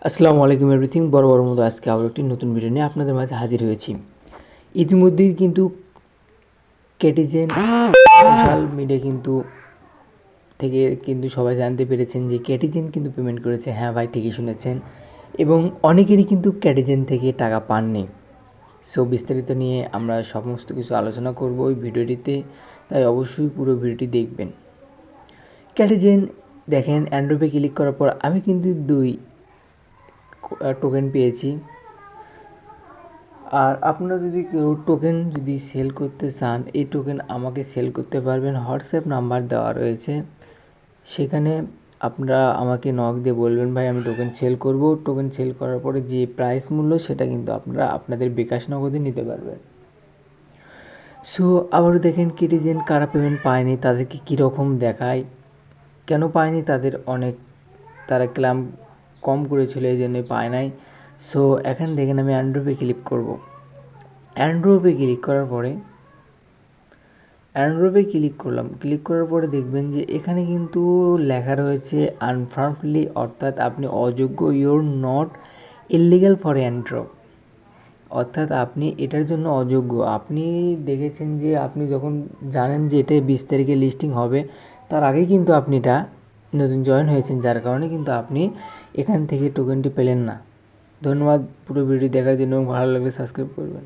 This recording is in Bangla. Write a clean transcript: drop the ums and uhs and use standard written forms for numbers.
আসসালামু আলাইকুম এভরিথিং। বড় মতো আজকে আবার একটি নতুন ভিডিও নিয়ে আপনাদের মাঝে হাজির হয়েছি। ইতিমধ্যেই কিন্তু কেটিজেন সোশ্যাল মিডিয়া থেকে সবাই জানতে পেরেছেন যে কেটিজেন কিন্তু পেমেন্ট করেছে। হ্যাঁ ভাই, ঠিকই শুনেছেন। এবং অনেকেরই কিন্তু কেটিজেন থেকে টাকা পাননি। সো বিস্তারিত নিয়ে আমরা সমস্ত কিছু আলোচনা করব ওই ভিডিওটিতে, তাই অবশ্যই পুরো ভিডিওটি দেখবেন। কেটিজেন দেখেন, অ্যান্ড্রয়েডে ক্লিক করার পর আমি কিন্তু 2 টোকেন পেয়েছি। আর আপনারা যদি কেউ টোকেন সেল করতে চান, এই টোকেন আমাকে সেল করতে পারবেন। হোয়াটসঅ্যাপ নাম্বার দেওয়া রয়েছে, সেখানে আপনারা আমাকে নক দিয়ে বলবেন ভাই আমি টোকেন সেল করব। টোকেন সেল করার পরে যে প্রাইস মূল্য সেটা কিন্তু আপনারা আপনাদের বিকাশ নগদে নিতে পারবেন। সো আবারও দেখেন কেটিজেন কারা পেমেন্ট পায়নি তাদেরকে কীরকম দেখায়, কেন পায়নি তারা ক্লেম কম করেছিল এই জন্যই পায় নাই। সো এখন দেখেন আমি অ্যান্ড্রয়েডে ক্লিক করব। অ্যান্ড্রয়েডে ক্লিক করার পরে ক্লিক করার পরে দেখবেন যে এখানে কিন্তু লেখা রয়েছে আনফার্মলি, অর্থাৎ আপনি অযোগ্য, your not illegal for Android, অর্থাৎ আপনি এটার জন্য অযোগ্য। আপনি দেখেছেন যে আপনি যখন জানেন যে এটা 20 তারিখে লিস্টিং হবে, তার আগেই কিন্তু আপনি এটা নতুন জয়েন হয়েছেন, যার কারণে কিন্তু আপনি এখান থেকে টোকেনটি পেলেন না। ধন্যবাদ পুরো ভিডিও দেখার জন্য। ভালো লাগলে সাবস্ক্রাইব করবেন।